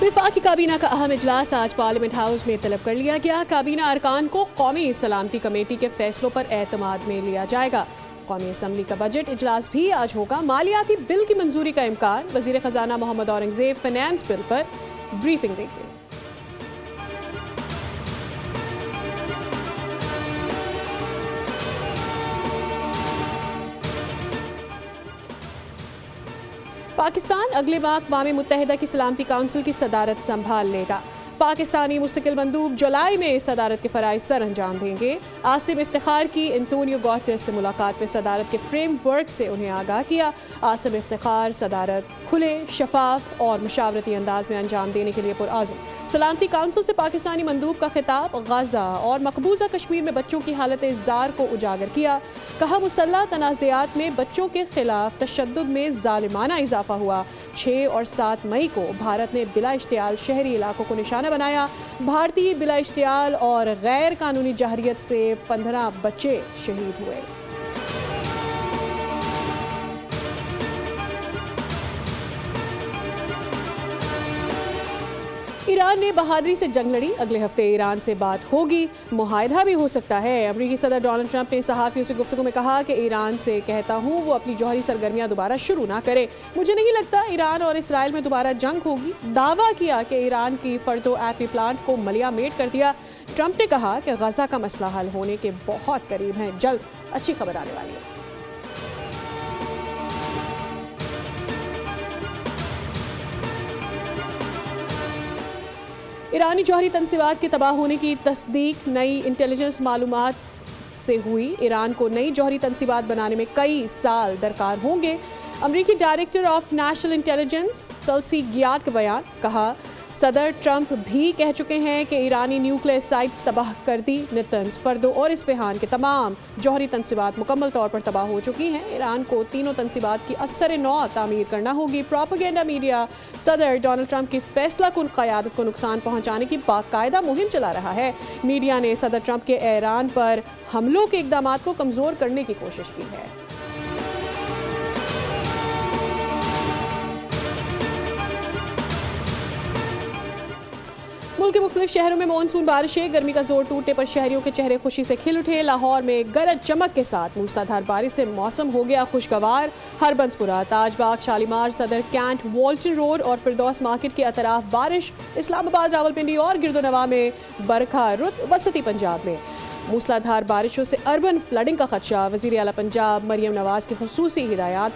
वफाकी काबीना का अहम इजलास आज पार्लियामेंट हाउस में तलब कर लिया गया। काबीना अरकान को कौमी सलामती कमेटी के फैसलों पर एतमाद में लिया जाएगा। कौमी असम्बली का बजट इजलास भी आज होगा। मालियाती बिल की मंजूरी का इम्कान। वजीर खजाना मोहम्मद औरंगजेब फाइनेंस बिल पर ब्रीफिंग देंगे। पाकिस्तान अगले माह अक़वाम मुत्तहिदा की सलामती काउंसिल की सदारत संभाल लेगा। पाकिस्तानी मुस्तकिल मंदूब जुलाई में सदारत के फ़राइज़ सर अंजाम देंगे। आसिम इफ्तिखार की एंटोनियो गुतेरेस से मुलाकात में सदारत के फ्रेमवर्क से उन्हें आगाह किया। आसिम इफ्तिखार सदारत खुले, शफाफ और मुशावरती अंदाज में अंजाम देने के लिए पुरआज़म। सलामती काउंसिल से पाकिस्तानी मंदूब का खिताब गजा और मकबूजा कश्मीर में बच्चों की हालत ज़ार को उजागर किया। कहा, मुसल्लह तनाज़ात में बच्चों के खिलाफ तशद्दुद में ज़ालिमाना इजाफा हुआ। 6 और 7 मई को भारत ने बिला इश्तियाल शहरी इलाकों को निशाना बनाया। भारतीय बिला इश्तियाल और गैर कानूनी जहरियत से 15 बच्चे शहीद हुए। ईरान ने बहादुरी से जंग लड़ी। अगले हफ्ते ईरान से बात होगी, मुआहदा भी हो सकता है। अमेरिकी सदर डोनाल्ड ट्रंप ने सहाफ़ियों से गुफ्तगू में कहा कि ईरान से कहता हूँ वो अपनी जौहरी सरगर्मियाँ दोबारा शुरू ना करे। मुझे नहीं लगता ईरान और इसराइल में दोबारा जंग होगी। दावा किया कि ईरान की फर्दो एटमी प्लांट को मलियामेट कर दिया। ट्रंप ने कहा कि गजा का मसला हल होने के बहुत करीब है। जल्द अच्छी खबर आने वाली है। ईरानी जौहरी तंसीबात के तबाह होने की तस्दीक नई इंटेलिजेंस मालूमात से हुई। ईरान को नई जौहरी तंसीबात बनाने में कई साल दरकार होंगे। अमरीकी डायरेक्टर ऑफ नेशनल इंटेलिजेंस तलसी गियात का बयान। कहा, सदर ट्रंप भी कह चुके हैं कि ईरानी न्यूक्लियर साइट्स तबाह कर दी। नेतन्स, फर्दो और इस्फहान के तमाम जौहरी तंसीबात मुकम्मल तौर पर तबाह हो चुकी हैं। ईरान को तीनों तंसीबात की असर नौ तामीर करना होगी। प्रोपेगेंडा मीडिया सदर डोनाल्ड ट्रंप की फैसला कुन क़यादत को नुकसान पहुँचाने की बाकायदा मुहिम चला रहा है। मीडिया ने सदर ट्रंप के ईरान पर हमलों के इक़दाम को कमज़ोर करने की कोशिश की है। मुल्क के मुख्तलिफ शहरों में मानसून बारिशें। गर्मी का जोर टूटने पर शहरियों के चेहरे खुशी से खिल उठे। लाहौर में गरज चमक के साथ मूसलाधार बारिश से मौसम हो गया खुशगवार। हरबंसपुरा, ताजबाग, शालीमार, सदर कैंट, वॉल्टन रोड और फिरदौस मार्केट के अतराफ बारिश। इस्लामाबाद, रावलपिंडी और गिरदोनवा में बरखा रुत। वसती पंजाब में मूसलाधार बारिशों से अर्बन फ्लडिंग का खदशा। वज़ीर आला पंजाब मरियम नवाज की खुसूसी हिदायत।